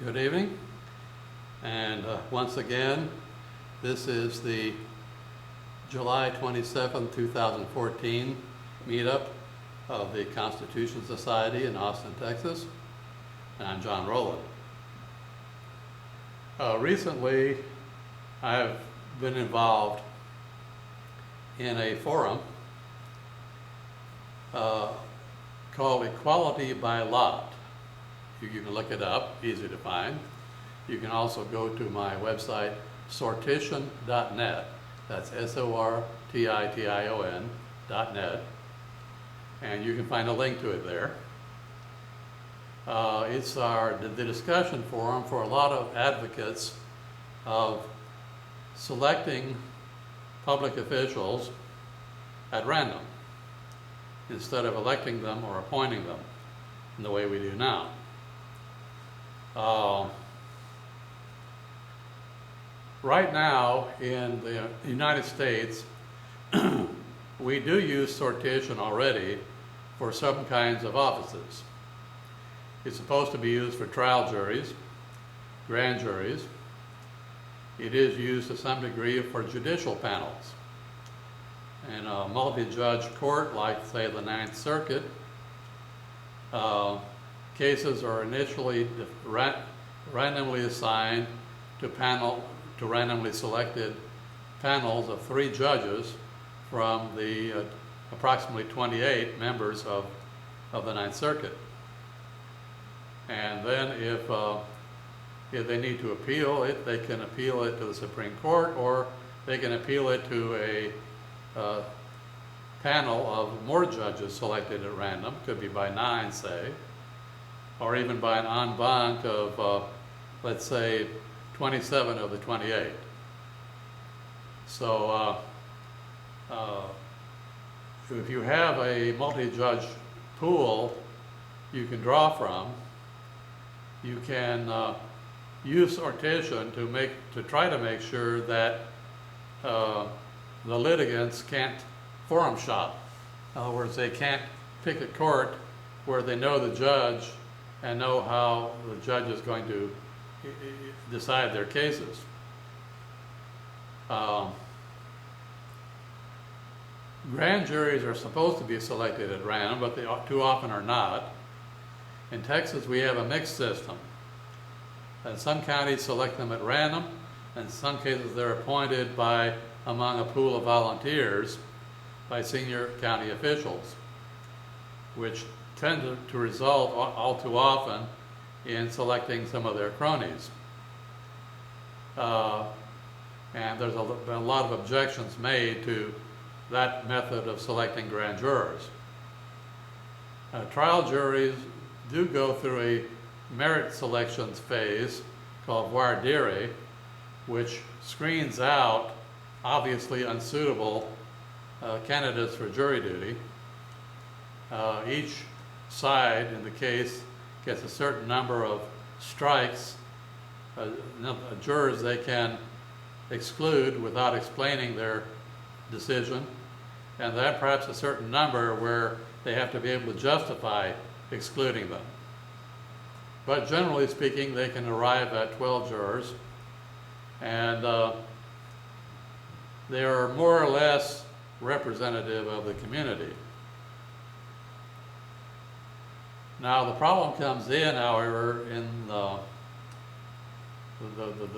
Good evening, and once again, this is the July 27, 2014 meetup of the Constitution Society in Austin, Texas. And I'm John Roland. Recently, I've been involved in a forum called Equality by Lot. You can look it up, easy to find. You can also go to my website, sortition.net. That's SORTITION.net. And you can find a link to it there. It's the discussion forum for a lot of advocates of selecting public officials at random instead of electing them or appointing them in the way we do now. Right now in the United States, we do use sortition already for some kinds of offices. It's supposed to be used for trial juries, grand juries. It is used to some degree for judicial panels. In a multi-judge court, like say the Ninth Circuit, cases are initially randomly assigned to randomly selected panels of 3 judges from the approximately 28 members of the Ninth Circuit. And then if they need to appeal it, they can appeal it to the Supreme Court, or they can appeal it to a panel of more judges selected at random, could be by 9, say, or even by an en banc of, let's say, 27 of the 28. So if you have a multi-judge pool you can draw from, you can use sortition to try to make sure that the litigants can't forum shop. In other words, they can't pick a court where they know the judge and know how the judge is going to decide their cases. Grand juries are supposed to be selected at random, but they too often are not. In Texas, we have a mixed system. And some counties select them at random, and in some cases they're appointed among a pool of volunteers by senior county officials, which tend to result all too often in selecting some of their cronies. And there's been a lot of objections made to that method of selecting grand jurors. Trial juries do go through a merit selections phase called voir dire, which screens out obviously unsuitable candidates for jury duty. Each side in the case gets a certain number of strikes, jurors they can exclude without explaining their decision, and then perhaps a certain number where they have to be able to justify excluding them. But generally speaking, they can arrive at 12 jurors, and they are more or less representative of the community. Now the problem comes in, however, in the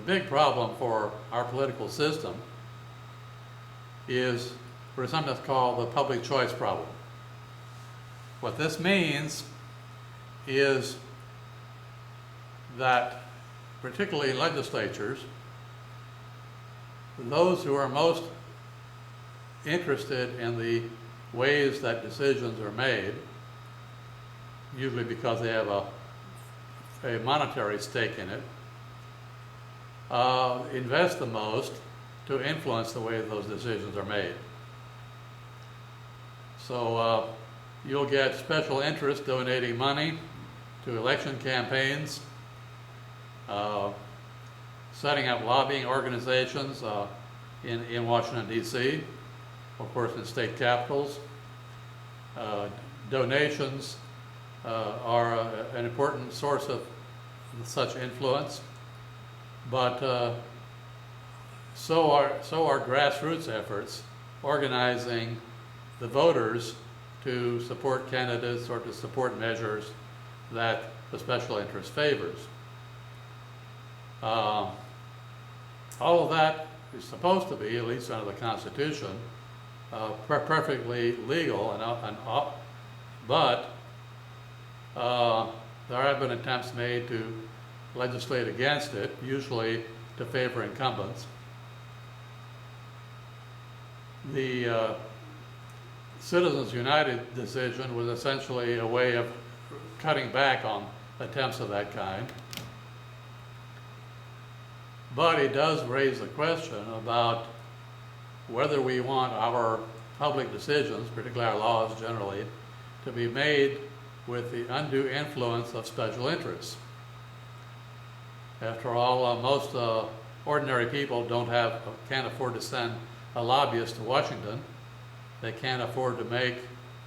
big problem for our political system is what is sometimes called the public choice problem. What this means is that, particularly in legislatures, those who are most interested in the ways that decisions are made, usually because they have a monetary stake in it, invest the most to influence the way those decisions are made. So you'll get special interests donating money to election campaigns, setting up lobbying organizations in Washington, D.C., of course in state capitals. Donations are an important source of such influence, but so are grassroots efforts organizing the voters to support candidates or to support measures that the special interest favors. All of that is supposed to be, at least under the Constitution, perfectly legal, but there have been attempts made to legislate against it, usually to favor incumbents. The Citizens United decision was essentially a way of cutting back on attempts of that kind. But it does raise the question about whether we want our public decisions, particularly our laws generally, to be made with the undue influence of special interests. After all, most ordinary people can't afford to send a lobbyist to Washington. They can't afford to make,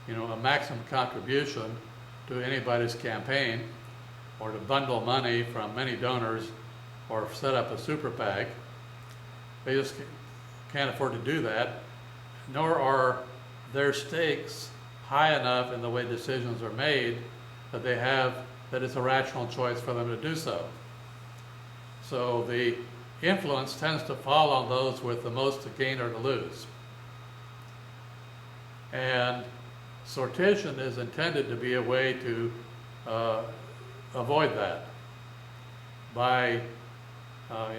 a maximum contribution to anybody's campaign, or to bundle money from many donors, or set up a super PAC. They just can't afford to do that, nor are their stakes high enough in the way decisions are made that it's a rational choice for them to do so. So the influence tends to fall on those with the most to gain or to lose. And sortition is intended to be a way to avoid that by,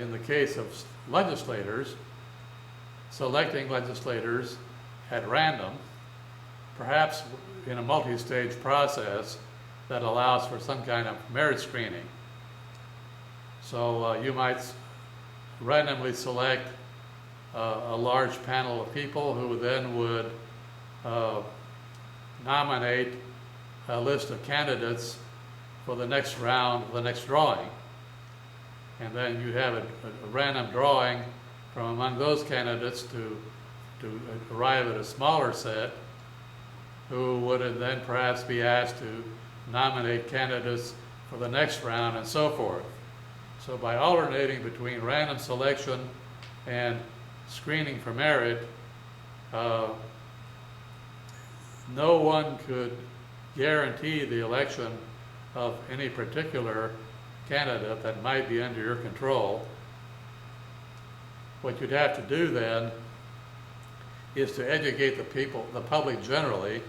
in the case of legislators, selecting legislators at random, perhaps in a multi-stage process that allows for some kind of merit screening. So you might randomly select a large panel of people who then would nominate a list of candidates for the next round, the next drawing. And then you'd have a random drawing from among those candidates to arrive at a smaller set who would then perhaps be asked to nominate candidates for the next round and so forth. So by alternating between random selection and screening for merit, no one could guarantee the election of any particular candidate that might be under your control. What you'd have to do then is to educate the people, the public generally,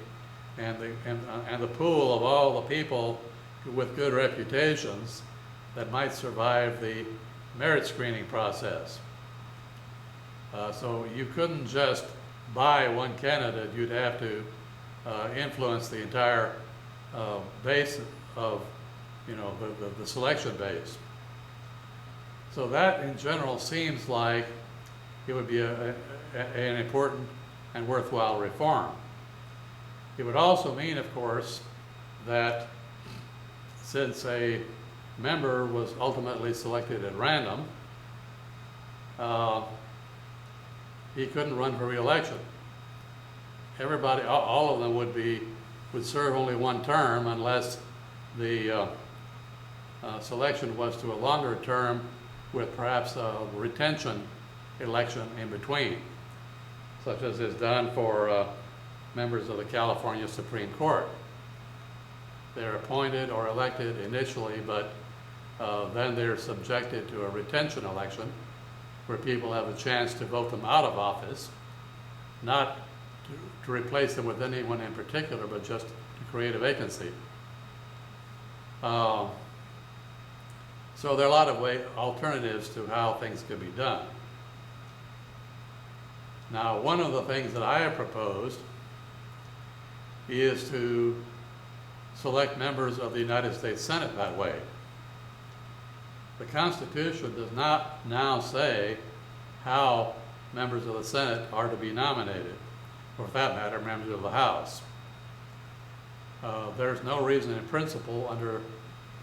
and the pool of all the people with good reputations that might survive the merit screening process. So you couldn't just buy one candidate, you'd have to influence the entire base of, the selection base. So that in general seems like it would be an important and worthwhile reform. It would also mean, of course, that since a member was ultimately selected at random, he couldn't run for re-election. Everybody, all of them would serve only one term unless the selection was to a longer term with perhaps a retention election in between, such as is done for members of the California Supreme Court. They're appointed or elected initially, but then they're subjected to a retention election where people have a chance to vote them out of office, not to replace them with anyone in particular, but just to create a vacancy. So there are a lot of alternatives to how things could be done. Now, one of the things that I have proposed is to select members of the United States Senate that way. The Constitution does not now say how members of the Senate are to be nominated, or for that matter, members of the House. There's no reason in principle under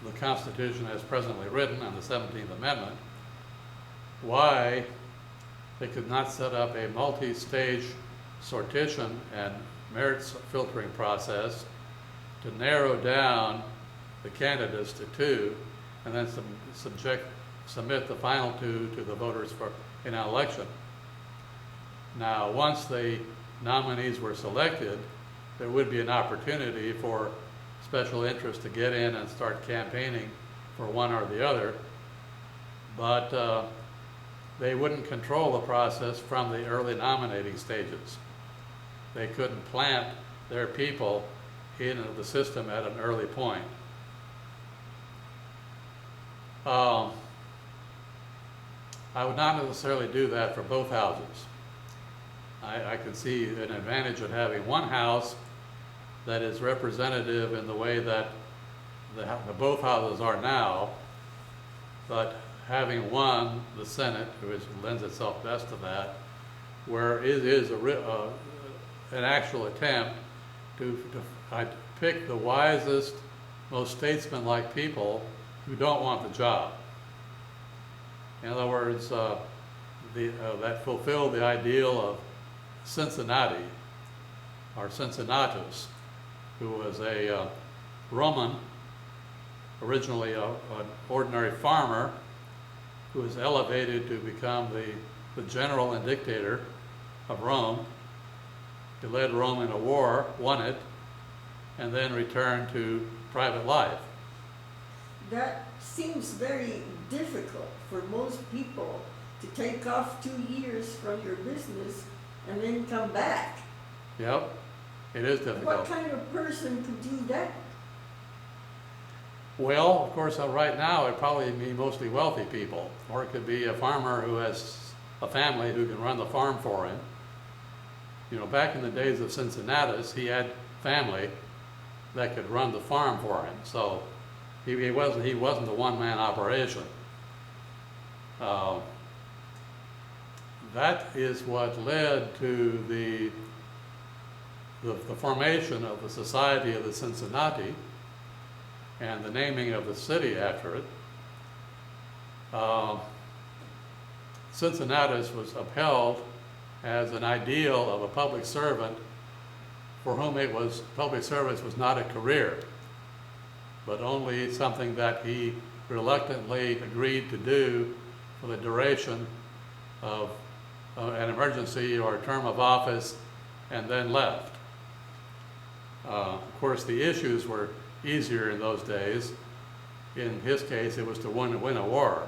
the Constitution as presently written on the 17th Amendment why they could not set up a multi-stage sortition and merit filtering process to narrow down the candidates to two and then submit the final two to the voters in an election. Now, once the nominees were selected, there would be an opportunity for special interests to get in and start campaigning for one or the other, but they wouldn't control the process from the early nominating stages. They couldn't plant their people into the system at an early point. I would not necessarily do that for both houses. I can see an advantage of having one house that is representative in the way that the both houses are now, but having one, the Senate, which lends itself best to that, where it is an actual attempt to pick the wisest, most statesman-like people who don't want the job. In other words, that fulfill the ideal of Cincinnati, or Cincinnatus, who was a Roman, originally an ordinary farmer, who was elevated to become the general and dictator of Rome. He led Rome in a war, won it, and then returned to private life. That seems very difficult for most people to take off 2 years from your business and then come back. Yep, it is difficult. What kind of person could do that? Well, of course, right now it'd probably be mostly wealthy people, or it could be a farmer who has a family who can run the farm for him. You know, back in the days of Cincinnatus, he had family that could run the farm for him, so he wasn't a one-man operation. That is what led to the formation of the Society of the Cincinnati and the naming of the city after it. Cincinnatus was upheld as an ideal of a public servant for whom public service was not a career, but only something that he reluctantly agreed to do for the duration of an emergency or a term of office, and then left. Of course, the issues were easier in those days. In his case, it was to win a war.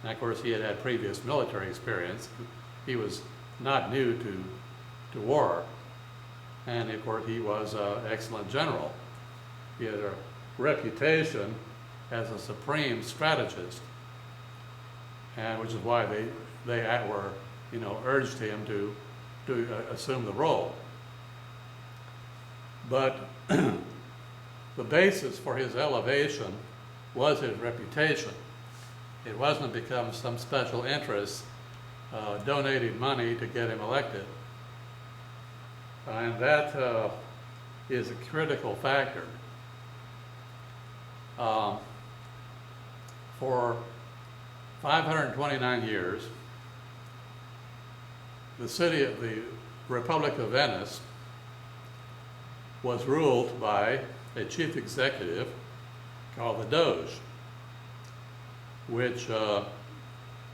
And of course, he had had previous military experience. He was not new to war. And of course, he was an excellent general. He had a reputation as a supreme strategist, and which is why they were, urged him to assume the role. But the basis for his elevation was his reputation. It wasn't because some special interest donated money to get him elected. And that is a critical factor. For 529 years, the city of the Republic of Venice was ruled by a chief executive called the Doge, which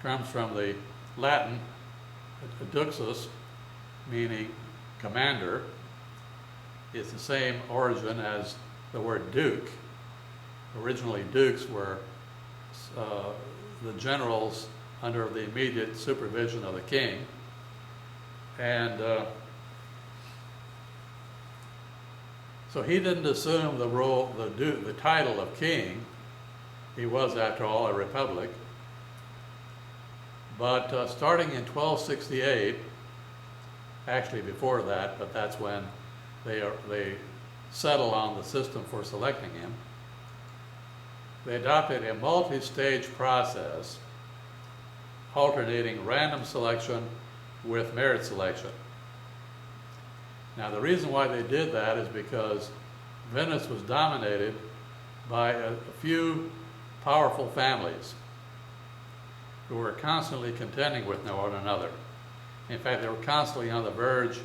comes from the Latin duxus, meaning commander. It's the same origin as the word duke. Originally, dukes were the generals under the immediate supervision of the king. And so he didn't assume the role, the title of king. He was, after all, a republic. But starting in 1268, actually before that, but that's when they settled on the system for selecting him. They adopted a multi-stage process, alternating random selection with merit selection. Now, the reason why they did that is because Venice was dominated by a few powerful families who were constantly contending with one another. In fact, they were constantly on the verge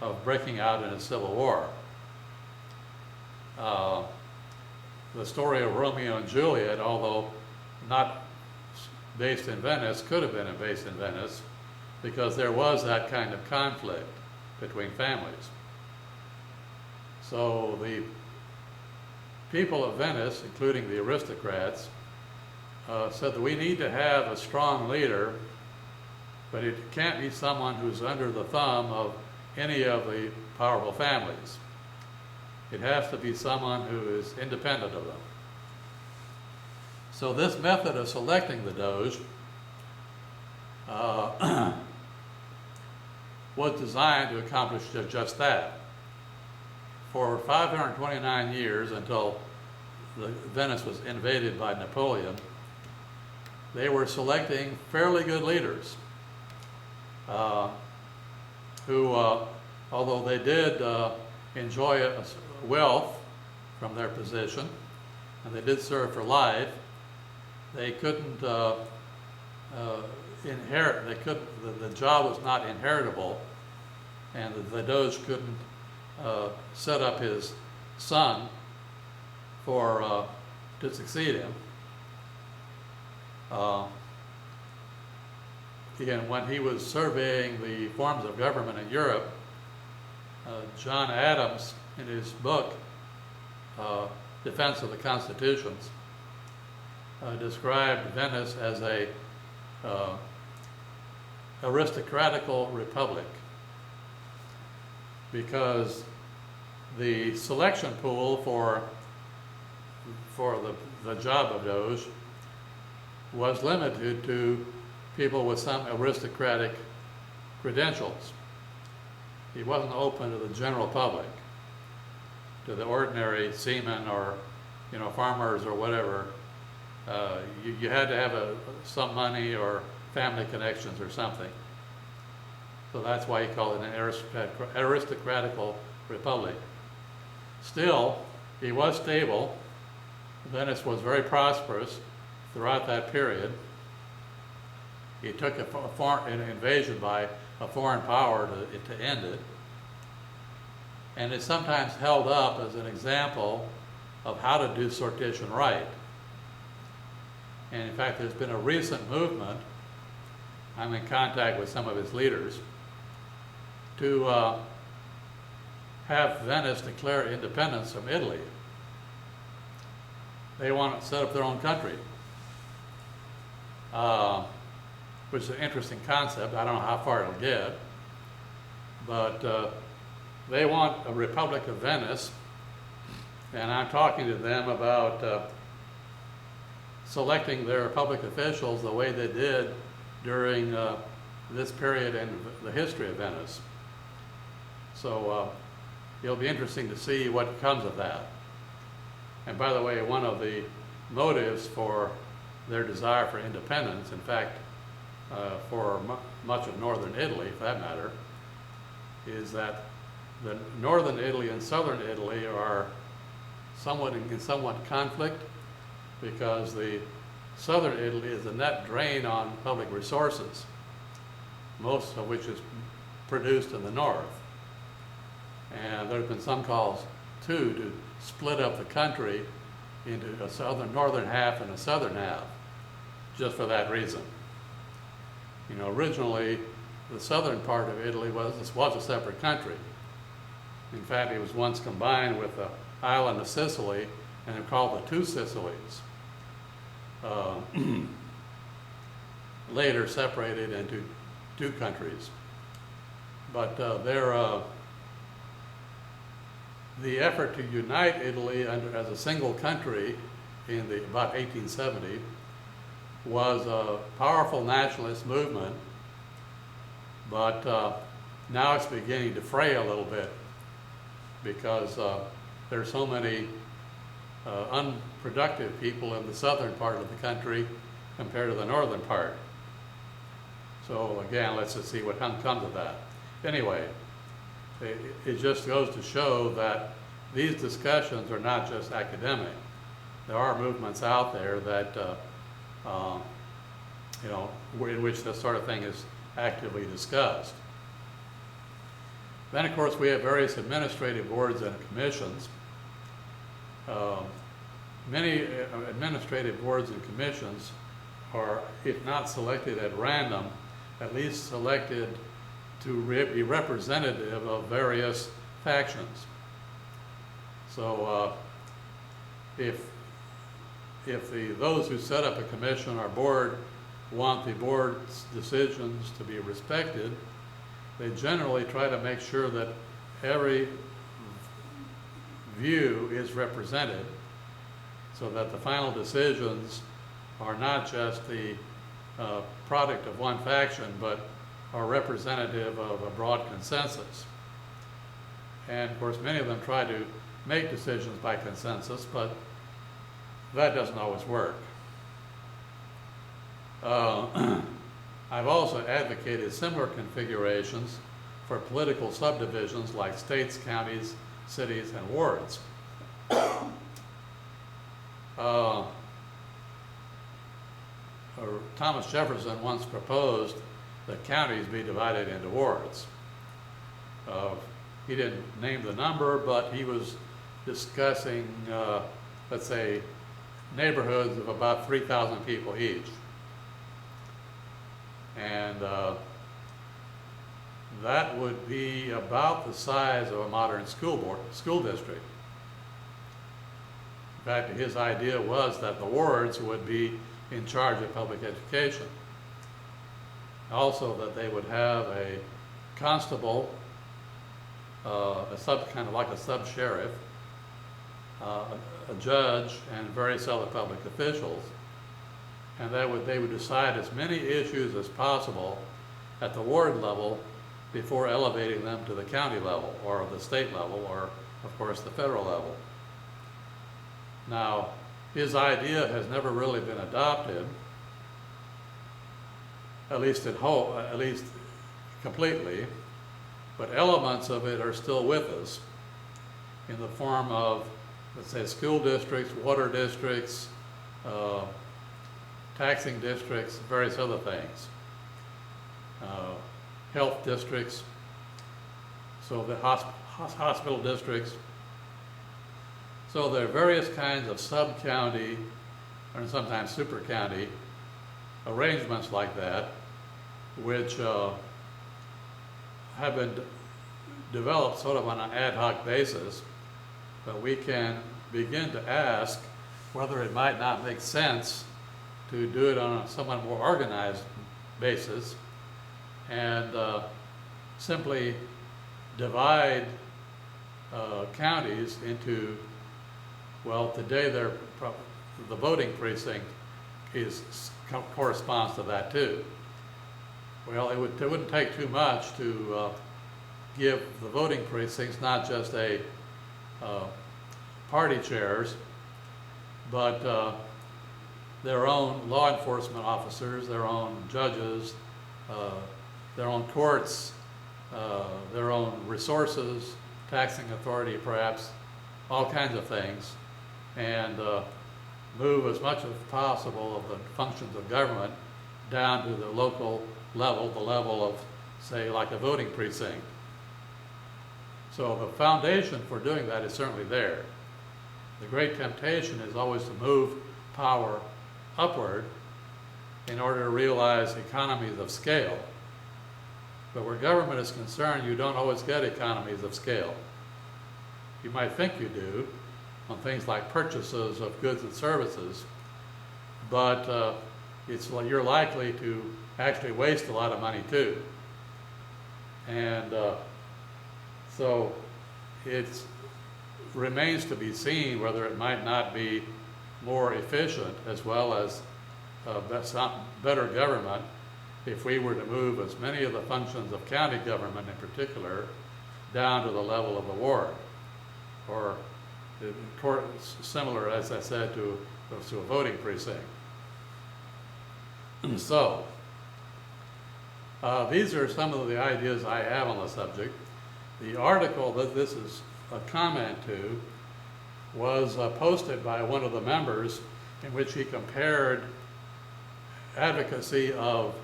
of breaking out in a civil war. the story of Romeo and Juliet, although not based in Venice, could have been based in Venice, because there was that kind of conflict between families. So the people of Venice, including the aristocrats, said that we need to have a strong leader, but it can't be someone who's under the thumb of any of the powerful families. It has to be someone who is independent of them. So this method of selecting the Doge was designed to accomplish just that. For 529 years, until Venice was invaded by Napoleon, they were selecting fairly good leaders who, although they did enjoy wealth from their position, and they did serve for life, they couldn't inherit, the job was not inheritable, and the Doge couldn't set up his son to succeed him. Again, when he was surveying the forms of government in Europe, John Adams, in his book, Defense of the Constitutions, described Venice as a aristocratical republic, because the selection pool for the job of Doge was limited to people with some aristocratic credentials. He wasn't open to the general public, to the ordinary seamen or, farmers or whatever. You had to have some money or family connections or something. So that's why he called it an aristocratical republic. Still, he was stable. Venice was very prosperous throughout that period. He took an invasion by a foreign power to end it. And it's sometimes held up as an example of how to do sortition right. And in fact, there's been a recent movement, I'm in contact with some of its leaders, to have Venice declare independence from Italy. They want to set up their own country, which is an interesting concept. I don't know how far it'll get, but they want a Republic of Venice, and I'm talking to them about selecting their public officials the way they did during this period in the history of Venice. So it'll be interesting to see what comes of that. And by the way, one of the motives for their desire for independence, in fact, for much of northern Italy, for that matter, is that the northern Italy and southern Italy are somewhat in conflict, because the southern Italy is a net drain on public resources, most of which is produced in the north. And there have been some calls, too, to split up the country into a northern half and a southern half, just for that reason. Originally, the southern part of Italy was a separate country. In fact, it was once combined with the island of Sicily, and they're called the Two Sicilies. Later separated into two countries. But the effort to unite Italy as a single country in about 1870 was a powerful nationalist movement, but now it's beginning to fray a little bit, because there's so many unproductive people in the southern part of the country compared to the northern part. So again, let's just see what comes of that. Anyway, it just goes to show that these discussions are not just academic. There are movements out there that, in which this sort of thing is actively discussed. Then, of course, we have various administrative boards and commissions. many administrative boards and commissions are, if not selected at random, at least selected to be representative of various factions. So if those who set up a commission or board want the board's decisions to be respected, they generally try to make sure that every view is represented so that the final decisions are not just the product of one faction, but are representative of a broad consensus. And of course, many of them try to make decisions by consensus, but that doesn't always work. I've also advocated similar configurations for political subdivisions like states, counties, cities, and wards. Thomas Jefferson once proposed that counties be divided into wards. He didn't name the number, but he was discussing, let's say, neighborhoods of about 3,000 people each. And that would be about the size of a modern school district. In fact, his idea was that the wards would be in charge of public education. Also, that they would have a constable, kind of like a sub-sheriff, a judge, and various other public officials, and they would decide as many issues as possible at the ward level before elevating them to the county level or the state level or, of course, the federal level. Now, his idea has never really been adopted, at least completely, but elements of it are still with us in the form of, let's say, school districts, water districts, taxing districts, various other things, health districts, so the hospital districts. So there are various kinds of sub-county, or sometimes super-county, arrangements like that, which have been developed sort of on an ad hoc basis, but we can begin to ask whether it might not make sense to do it on a somewhat more organized basis and simply divide counties into, well, today the voting precinct corresponds to that too. Well, it wouldn't take too much to give the voting precincts not just a party chairs, but their own law enforcement officers, their own judges, their own courts, their own resources, taxing authority perhaps, all kinds of things, and move as much as possible of the functions of government down to the local level, the level of, say, like a voting precinct. So the foundation for doing that is certainly there. The great temptation is always to move power upward in order to realize economies of scale. But where government is concerned, you don't always get economies of scale. You might think you do on things like purchases of goods and services, but you're likely to actually waste a lot of money too. And so it remains to be seen whether it might not be more efficient as well as better government if we were to move as many of the functions of county government in particular down to the level of the ward, or similar, as I said, to a voting precinct. So these are some of the ideas I have on the subject. The article that this is a comment to was posted by one of the members, in which he compared advocacy of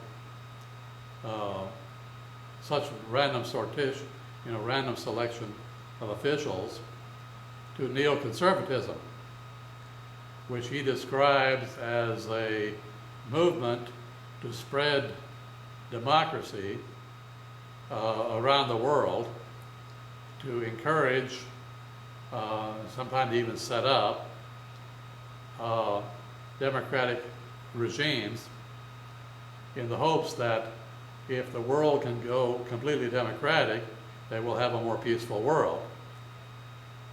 such random sortition, random selection of officials, to neoconservatism. which he describes as a movement to spread democracy around the world, to encourage, sometimes even set up, democratic regimes, in the hopes that if the world can go completely democratic, that we'll have a more peaceful world,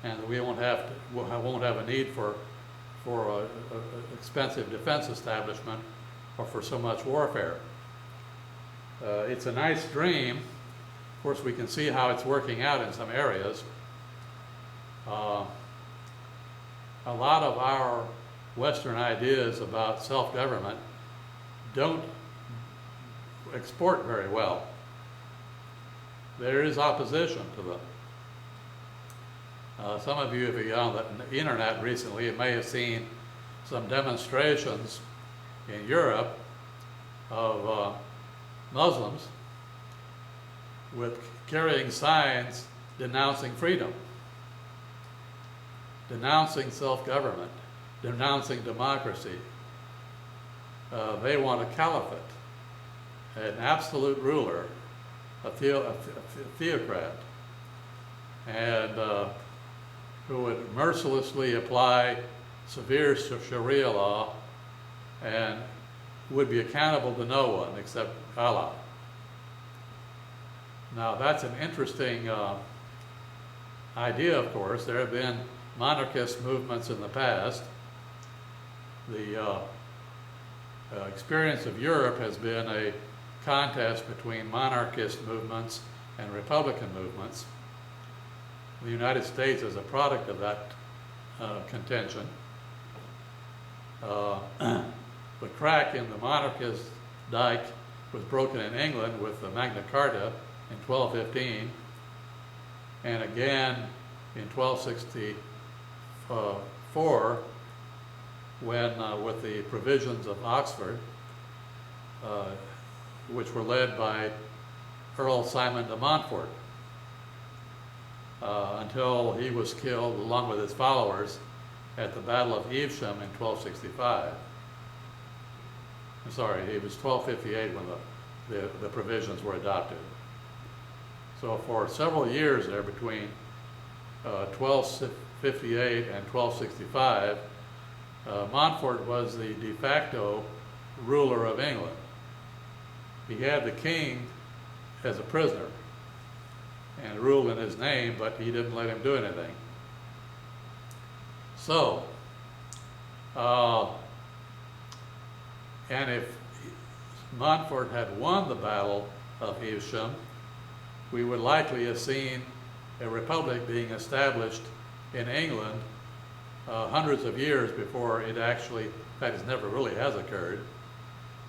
and that we won't have a need for an expensive defense establishment or for so much warfare. It's a nice dream. Of course, we can see how it's working out in some areas. A lot of our Western ideas about self-government don't export very well. There is opposition to them. Some of you, if you're on the internet recently, may have seen some demonstrations in Europe of Muslims with carrying signs denouncing freedom, denouncing self-government, denouncing democracy. They want a caliphate, an absolute ruler, a theocrat, and who would mercilessly apply severe Sharia law and would be accountable to no one except Allah. Now, that's an interesting idea, of course. There have been monarchist movements in the past. The experience of Europe has been a contest between monarchist movements and Republican movements. The United States is a product of that contention. The crack in the monarchist dike was broken in England with the Magna Carta in 1215, and again in 1264 when with the provisions of Oxford, which were led by Earl Simon de Montfort, until he was killed along with his followers at the Battle of Evesham in 1265. I'm sorry, it was 1258 when the provisions were adopted. So for several years there, between 1258 and 1265, Montfort was the de facto ruler of England. He had the king as a prisoner and ruled in his name, but he didn't let him do anything. So, and if Montfort had won the Battle of Evesham, we would likely have seen a republic being established in England hundreds of years before it actually, in fact, it never really has occurred,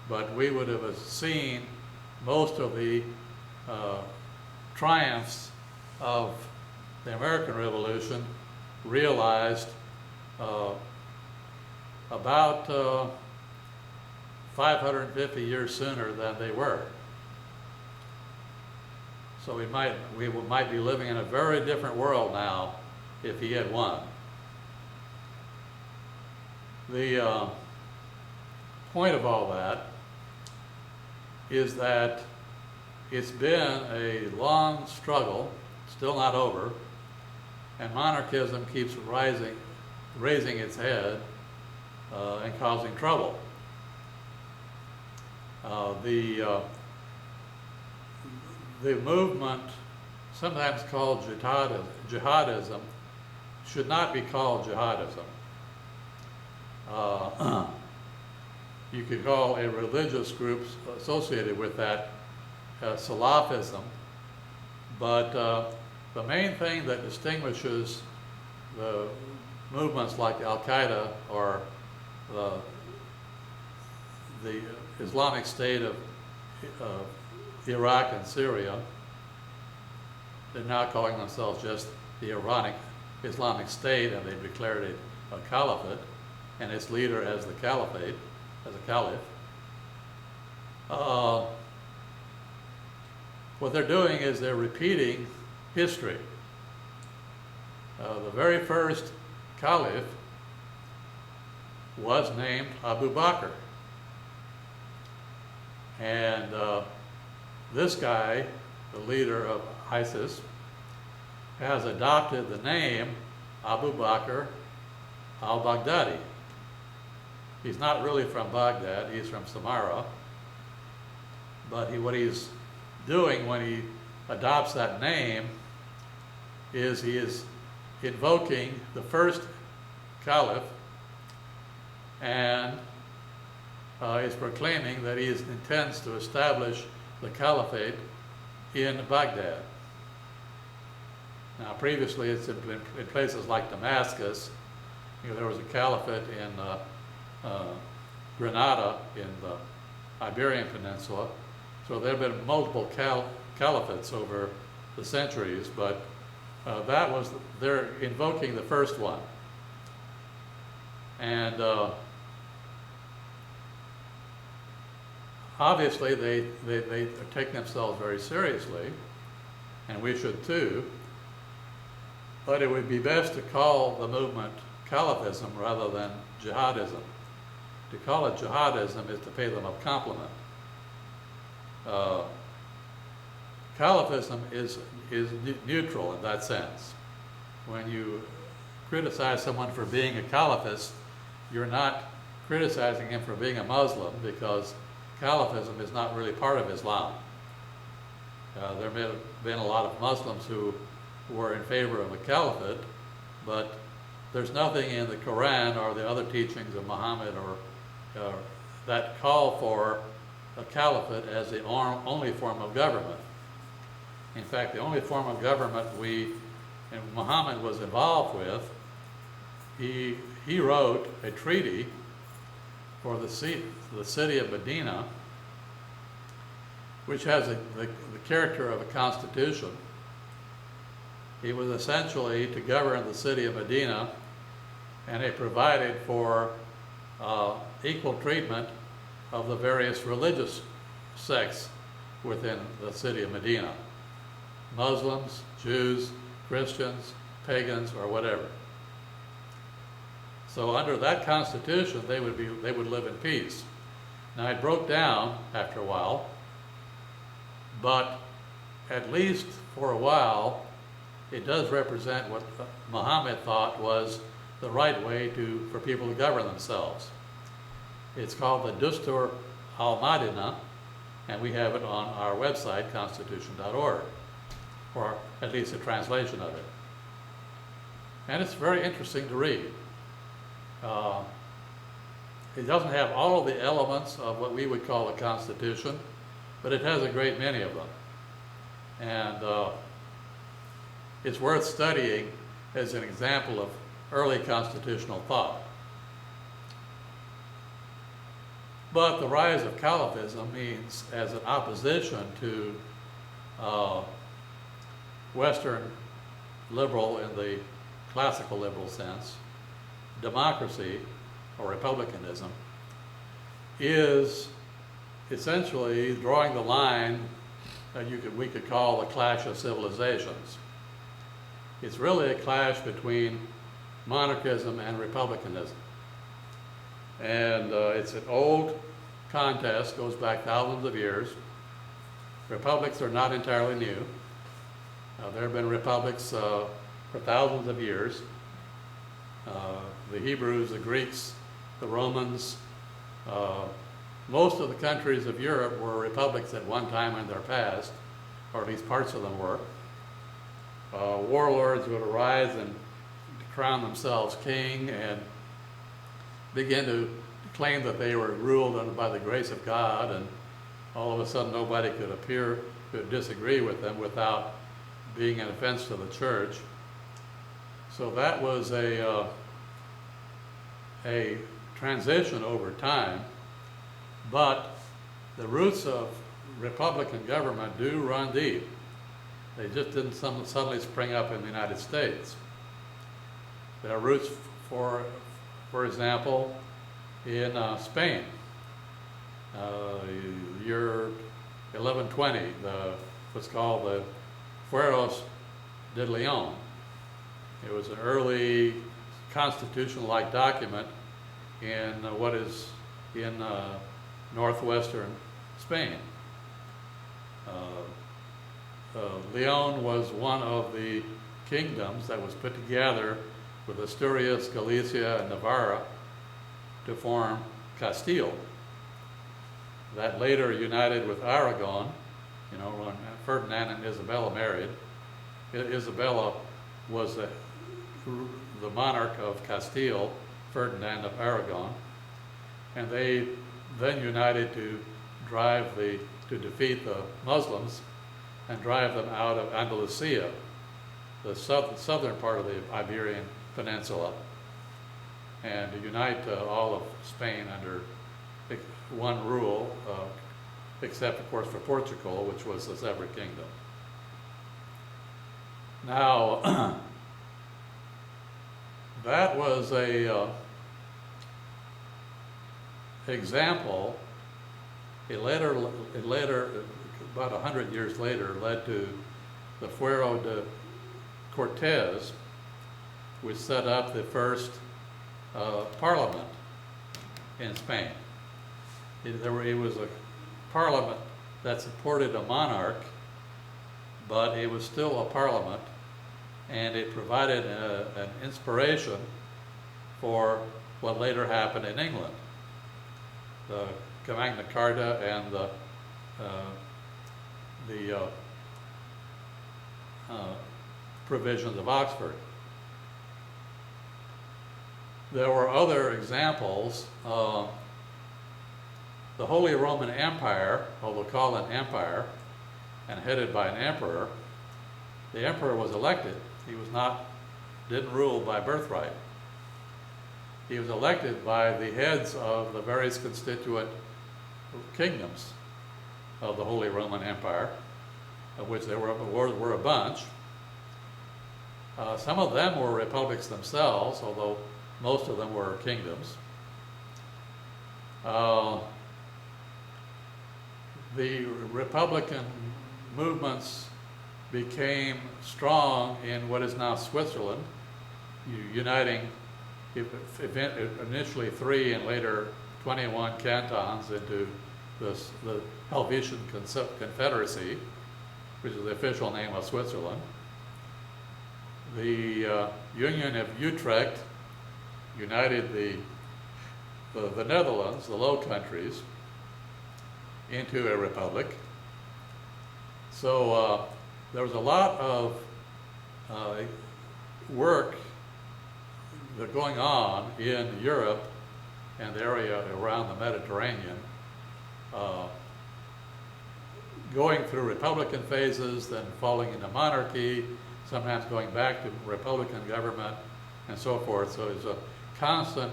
but we would have seen most of the triumphs of the American Revolution realized about 550 years sooner than they were. So we might be living in a very different world now if he had won. The point of all that is that it's been a long struggle, still not over, and monarchism keeps raising its head and causing trouble. The movement, sometimes called jihadism, should not be called jihadism. You could call a religious group associated with that Salafism, but the main thing that distinguishes the movements like Al-Qaeda or the Islamic State of Iraq and Syria, they're now calling themselves just the Iranic Islamic State, and they've declared it a caliphate, and its leader as the caliphate, as a caliph. What they're doing is they're repeating history. The very first caliph was named Abu Bakr. And this guy, the leader of ISIS, has adopted the name Abu Bakr al-Baghdadi. He's not really from Baghdad, he's from Samarra. But what he's doing when he adopts that name is he is invoking the first caliph and is proclaiming that he intends to establish the caliphate in Baghdad. Now, previously, it's been in places like Damascus. There was a caliphate in Granada in the Iberian Peninsula. So there have been multiple caliphates over the centuries, but they're invoking the first one. And obviously they take themselves very seriously, and we should too, but it would be best to call the movement Caliphism rather than jihadism. To call it jihadism is to pay them a compliment. Caliphism is neutral in that sense. When you criticize someone for being a caliphist, you're not criticizing him for being a Muslim, because Caliphism is not really part of Islam. There may have been a lot of Muslims who were in favor of a caliphate, but there's nothing in the Quran or the other teachings of Muhammad or that call for a caliphate as the only form of government. In fact, the only form of government Muhammad was involved with, he wrote a treaty for the city of Medina, which has the character of a constitution. He was essentially to govern the city of Medina, and it provided for equal treatment of the various religious sects within the city of Medina. Muslims, Jews, Christians, pagans, or whatever. So under that constitution, they would live in peace. Now it broke down after a while, but at least for a while, it does represent what Muhammad thought was the right way for people to govern themselves. It's called the Dustur al-Madina, and we have it on our website, constitution.org, or at least a translation of it. And it's very interesting to read. It doesn't have all of the elements of what we would call a constitution, but it has a great many of them. And it's worth studying as an example of early constitutional thought. But the rise of Caliphism means, as an opposition to Western liberal in the classical liberal sense, democracy or republicanism is essentially drawing the line that we could call the clash of civilizations. It's really a clash between monarchism and republicanism. And it's an old contest, goes back thousands of years. Republics are not entirely new. There have been republics for thousands of years. The Hebrews, the Greeks, the Romans, most of the countries of Europe were republics at one time in their past, or at least parts of them were. Warlords would arise and crown themselves king and begin to claim that they were ruled by the grace of God, and all of a sudden nobody could appear to disagree with them without being an offense to the church. So that was a transition over time, but the roots of Republican government do run deep. They just didn't suddenly spring up in the United States. There are roots, for example, in Spain. Year 1120, what's called the Fueros de Leon. It was an early constitution-like document in what is in northwestern Spain. Leon was one of the kingdoms that was put together with Asturias, Galicia, and Navarra to form Castile. That later united with Aragon, you know, when Ferdinand and Isabella married. Isabella was the monarch of Castile, Ferdinand of Aragon, and they then united to defeat the Muslims and drive them out of Andalusia, the southern part of the Iberian Peninsula, and to unite all of Spain under one rule, except of course for Portugal, which was a separate kingdom. Now, that was a example. It later, about 100 years later, led to the Fuero de Cortes, which set up the first parliament in Spain. It was a parliament that supported a monarch, but it was still a parliament, and it provided an inspiration for what later happened in England. The Magna Carta and the provisions of Oxford. There were other examples. The Holy Roman Empire, although called an empire and headed by an emperor, the emperor was elected. He was not, didn't rule by birthright. He was elected by the heads of the various constituent kingdoms of the Holy Roman Empire, of which there were a bunch. Some of them were republics themselves, although most of them were kingdoms. The Republican movements became strong in what is now Switzerland, uniting initially 3 and later 21 cantons into the Helvetian Confederacy, which is the official name of Switzerland. The Union of Utrecht united the Netherlands, the Low Countries, into a republic. So there was a lot of work going on in Europe and the area around the Mediterranean, going through Republican phases, then falling into monarchy, sometimes going back to Republican government, and so forth. So there's a constant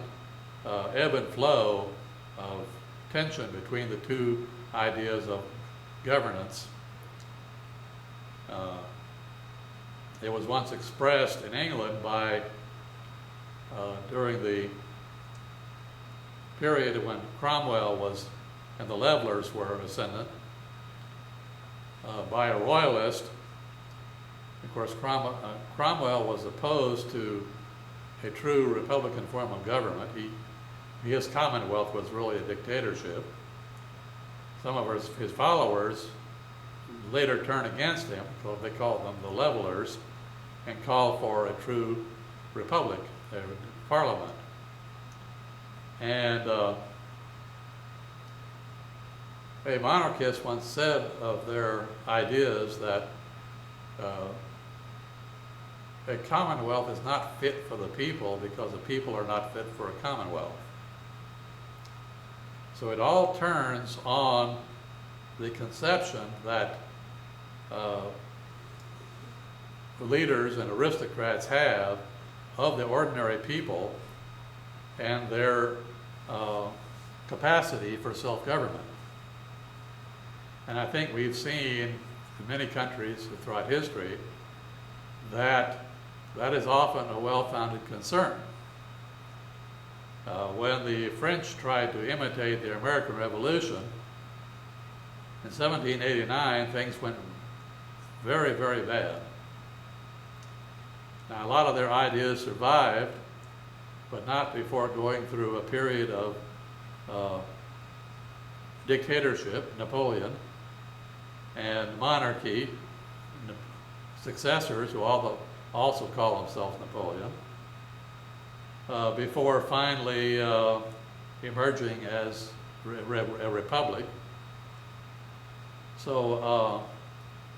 ebb and flow of tension between the two ideas of governance. It was once expressed in England by, during the period when Cromwell was, and the Levellers were ascendant, by a royalist. Of course, Cromwell was opposed to a true republican form of government. His Commonwealth was really a dictatorship. Some of his followers later turned against him, they called them the Levellers, and called for a true republic, a parliament. And a monarchist once said of their ideas that a commonwealth is not fit for the people because the people are not fit for a commonwealth. So it all turns on the conception that leaders and aristocrats have of the ordinary people and their capacity for self-government. And I think we've seen in many countries throughout history that that is often a well-founded concern. When the French tried to imitate the American Revolution, in 1789, things went very, very bad. Now, a lot of their ideas survived, but not before going through a period of dictatorship, Napoleon, and monarchy, successors who also call themselves Napoleon, before finally emerging as a republic. So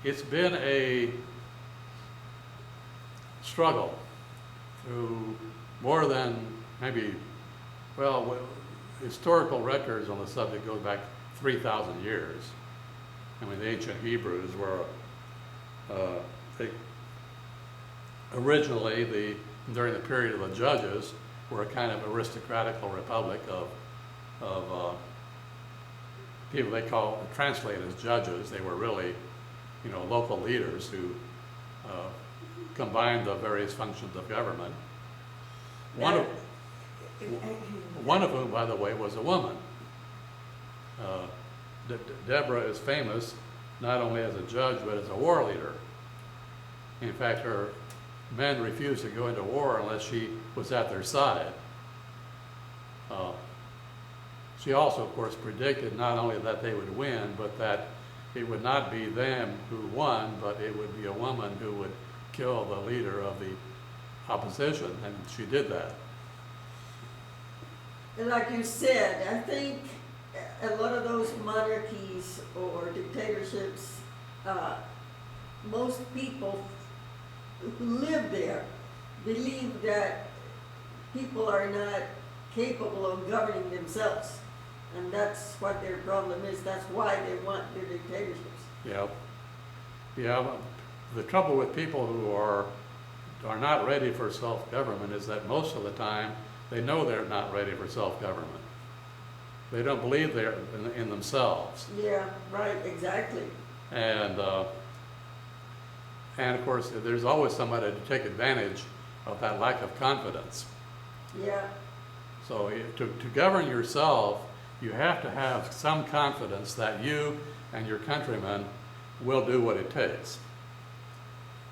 it's been a struggle through more than maybe, well, historical records on the subject goes back 3,000 years. I mean, the ancient Hebrews were, originally, during the period of the judges, were a kind of aristocratical republic of people they translate as judges. They were really, local leaders who combined the various functions of government. One of whom, by the way, was a woman. Deborah is famous not only as a judge, but as a war leader. In fact, her men refused to go into war unless she was at their side. She also, of course, predicted not only that they would win, but that it would not be them who won, but it would be a woman who would kill the leader of the opposition, and she did that. And like you said, I think a lot of those monarchies or dictatorships, most people who live there believe that people are not capable of governing themselves. And that's what their problem is. That's why they want their dictatorships. Yeah. Yeah. The trouble with people who are not ready for self-government is that most of the time they know they're not ready for self-government. They don't believe they're in themselves. Yeah, right, exactly. And of course, there's always somebody to take advantage of that lack of confidence. Yeah. So to govern yourself, you have to have some confidence that you and your countrymen will do what it takes,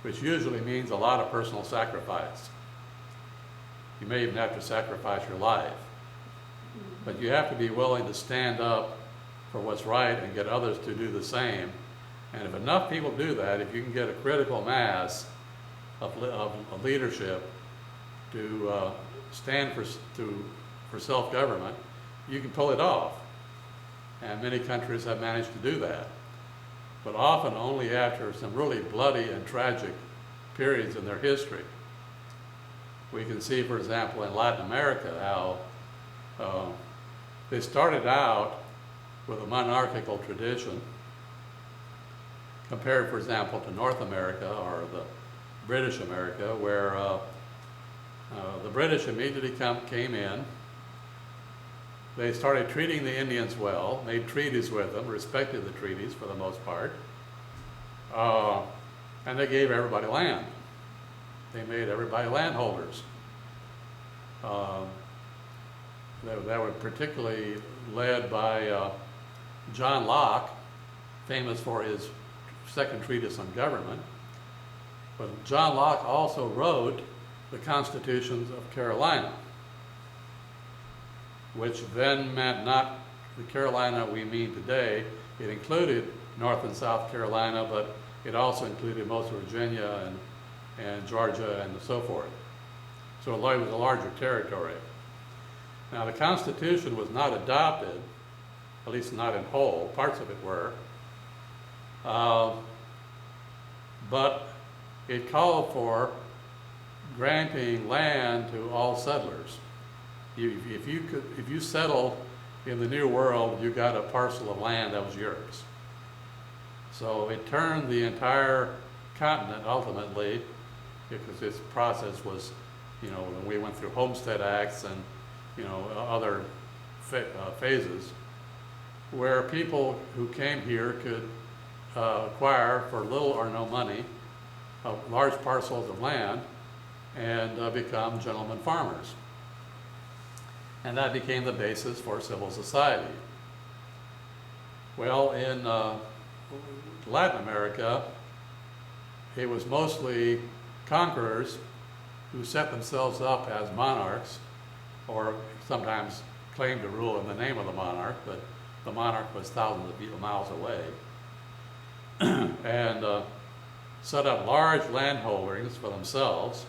which usually means a lot of personal sacrifice. You may even have to sacrifice your life. But you have to be willing to stand up for what's right and get others to do the same. And if enough people do that, if you can get a critical mass of leadership to stand for self-government, you can pull it off. And many countries have managed to do that. But often only after some really bloody and tragic periods in their history. We can see, for example, in Latin America, how they started out with a monarchical tradition compared, for example, to North America or the British America, where the British immediately came in. They started treating the Indians well, made treaties with them, respected the treaties for the most part, and they gave everybody land. They made everybody landholders. That were particularly led by John Locke, famous for his second treatise on government. But John Locke also wrote the Constitutions of Carolina, which then meant not the Carolina we mean today. It included North and South Carolina, but it also included most of Virginia and Georgia and so forth. So it was a larger territory. Now the Constitution was not adopted, at least not in whole, parts of it were, but it called for granting land to all settlers. If you settled in the New World, you got a parcel of land that was yours. So it turned the entire continent ultimately, because this process was, when we went through Homestead Acts and other phases, where people who came here could acquire for little or no money large parcels of land and become gentlemen farmers. And that became the basis for civil society. Well, in Latin America, it was mostly conquerors who set themselves up as monarchs or sometimes claimed to rule in the name of the monarch, but the monarch was thousands of miles away, and set up large landholdings for themselves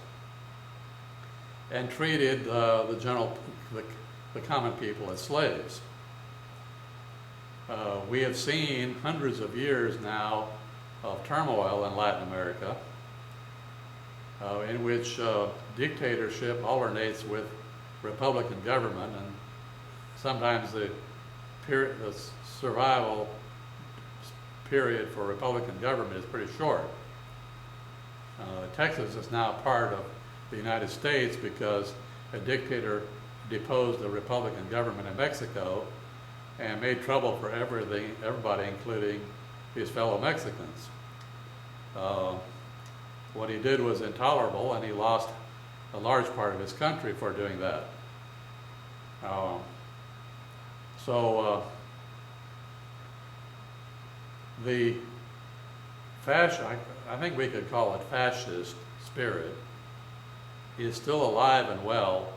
and treated the common people as slaves. We have seen hundreds of years now of turmoil in Latin America, in which dictatorship alternates with Republican government, and sometimes the survival period for Republican government is pretty short. Texas is now part of the United States because a dictator deposed the Republican government in Mexico and made trouble for everybody, including his fellow Mexicans. What he did was intolerable, and he lost a large part of his country for doing that. The I think we could call it fascist spirit, is still alive and well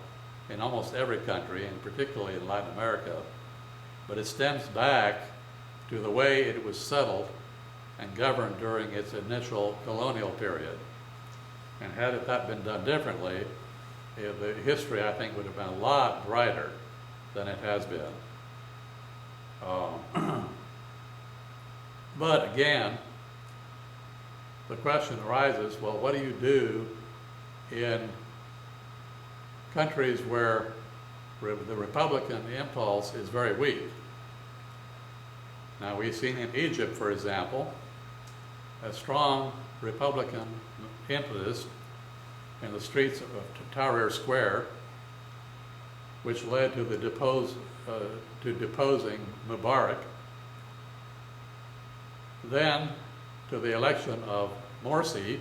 in almost every country, and particularly in Latin America, but it stems back to the way it was settled and governed during its initial colonial period. And had that been done differently, the history, I think, would have been a lot brighter than it has been. But again, the question arises, well, what do you do in countries where the Republican impulse is very weak? Now, we've seen in Egypt, for example, a strong Republican impetus in the streets of Tahrir Square, which led to the deposing Mubarak, then to the election of Morsi,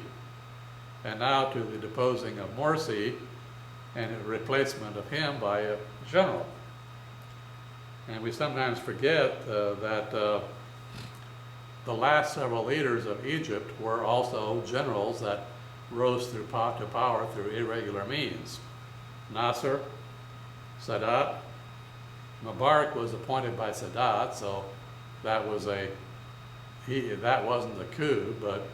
and now to the deposing of Morsi and a replacement of him by a general. And we sometimes forget that the last several leaders of Egypt were also generals that rose to power through irregular means. Nasser, Sadat. Mubarak was appointed by Sadat, so that was that wasn't a coup, but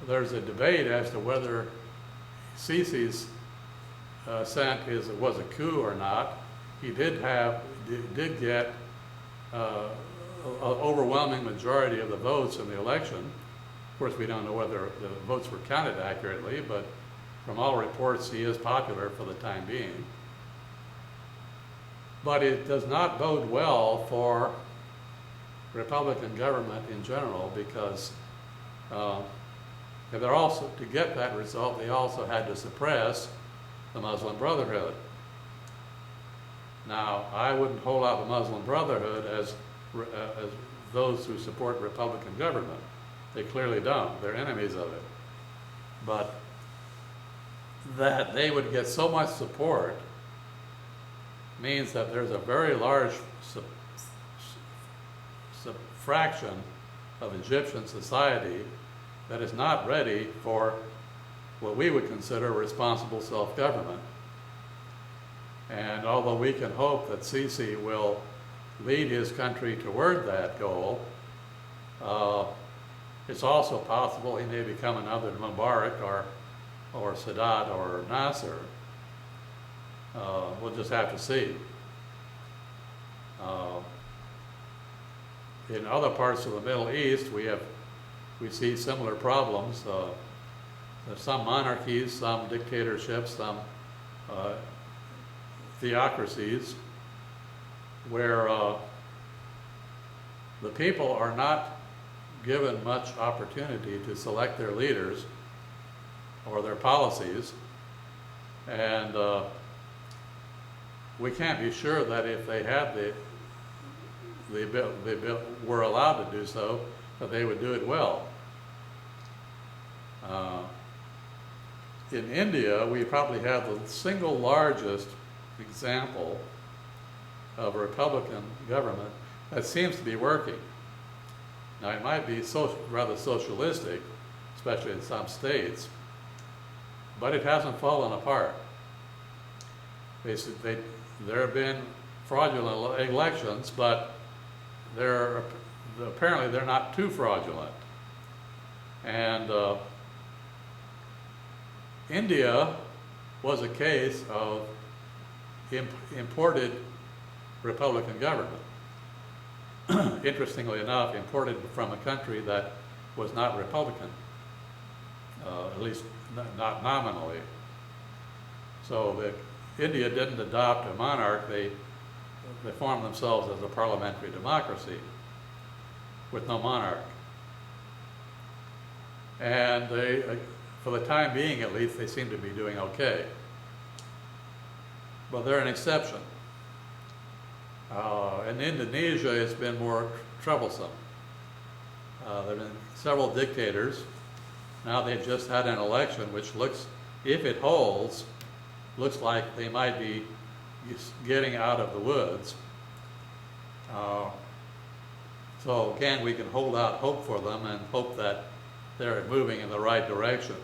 there's a debate as to whether Sisi's ascent was a coup or not. He did get an overwhelming majority of the votes in the election. Of course, we don't know whether the votes were counted accurately, but from all reports, he is popular for the time being. But it does not bode well for Republican government in general, because they're also, to get that result, they also had to suppress the Muslim Brotherhood. Now, I wouldn't hold out the Muslim Brotherhood as those who support Republican government. They clearly don't. They're enemies of it. But that they would get so much support means that there's a very large fraction of Egyptian society that is not ready for what we would consider responsible self-government. And although we can hope that Sisi will lead his country toward that goal, it's also possible he may become another Mubarak or Sadat or Nasser. We'll just have to see. In other parts of the Middle East, we see similar problems. There's some monarchies, some dictatorships, some theocracies, where the people are not given much opportunity to select their leaders or their policies, and we can't be sure that if they had were allowed to do so, that they would do it well. In India, we probably have the single largest example of a Republican government that seems to be working. Now, it might be rather socialistic, especially in some states, but it hasn't fallen apart. there have been fraudulent elections, but apparently they're not too fraudulent. And India was a case of imported Republican government. Interestingly enough, imported from a country that was not Republican, at least not nominally. So India didn't adopt a monarch, they formed themselves as a parliamentary democracy with no monarch. And they, for the time being at least, they seem to be doing okay. But they're an exception. In Indonesia, it's been more troublesome. There have been several dictators. Now they've just had an election which looks, if it holds, looks like they might be getting out of the woods. So again, we can hold out hope for them and hope that they're moving in the right direction.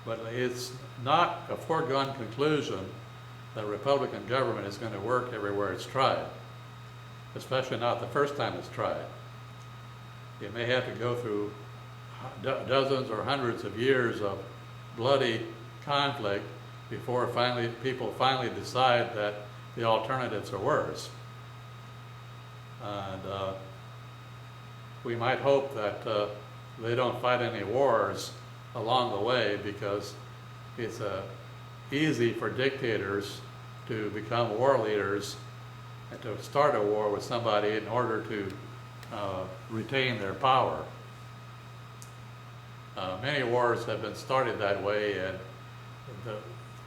But it's not a foregone conclusion that Republican government is going to work everywhere it's tried, especially not the first time it's tried. You may have to go through dozens or hundreds of years of bloody conflict before people finally decide that the alternatives are worse. And we might hope that they don't fight any wars along the way, because it's easy for dictators to become war leaders and to start a war with somebody in order to retain their power. Many wars have been started that way, and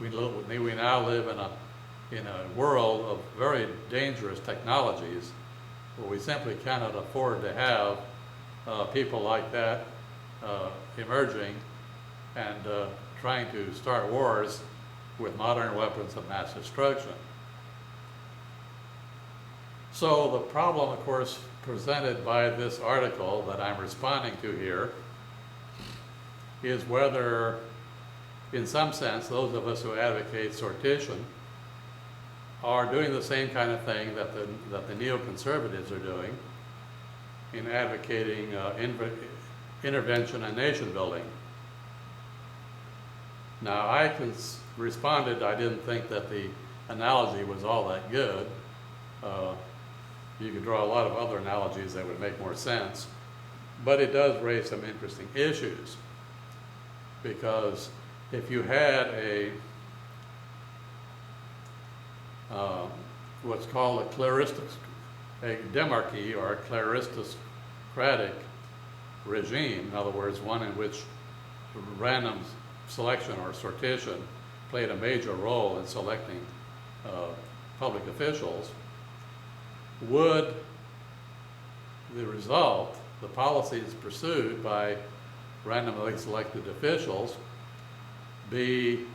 we now live in a world of very dangerous technologies where we simply cannot afford to have people like that emerging and trying to start wars with modern weapons of mass destruction. So the problem, of course, presented by this article that I'm responding to here is whether, in some sense, those of us who advocate sortition are doing the same kind of thing that the neoconservatives are doing in advocating intervention and nation building. Now, I responded, I didn't think that the analogy was all that good. You could draw a lot of other analogies that would make more sense, but it does raise some interesting issues, because if you had what's called a demarchy or a kleristocratic regime, in other words, one in which random selection or sortition played a major role in selecting public officials, would the result, the policies pursued by randomly selected officials, be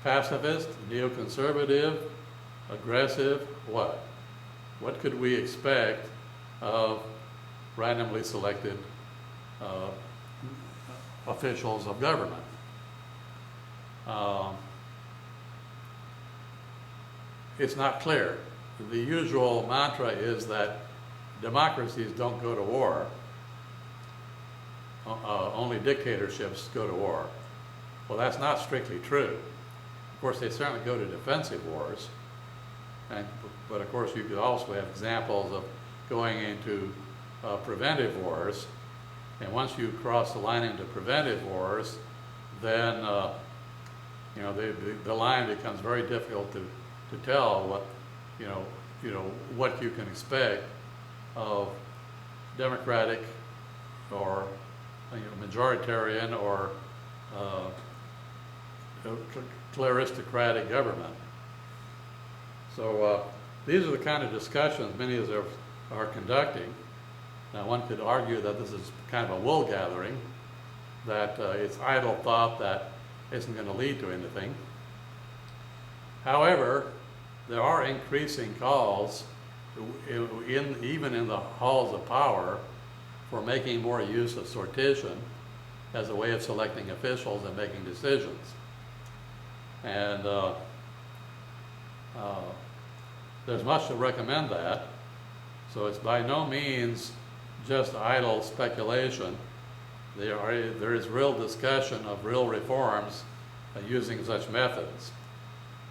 pacifist, neoconservative, aggressive, what? What could we expect of randomly selected officials of government? It's not clear. The usual mantra is that democracies don't go to war. Only dictatorships go to war. Well, that's not strictly true. Of course, they certainly go to defensive wars. But of course, you could also have examples of going into preventive wars. And once you cross the line into preventive wars, then the line becomes very difficult to tell what you can expect of democratic or majoritarian or kleristocratic government. So these are the kind of discussions many of us are conducting. Now, one could argue that this is kind of a wool gathering, that it's idle thought that isn't going to lead to anything. However, there are increasing calls, even in the halls of power, for making more use of sortition as a way of selecting officials and making decisions. And There's much to recommend that. So it's by no means just idle speculation. There is real discussion of real reforms using such methods.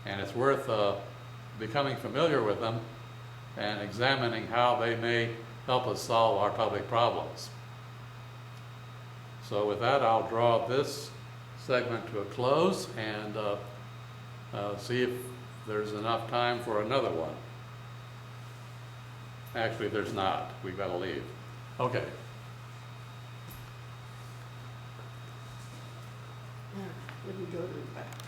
And it's worth becoming familiar with them and examining how they may help us solve our public problems. So with that, I'll draw this segment to a close and see if there's enough time for another one. Actually, there's not. We've got to leave. Okay. Let me go to the back.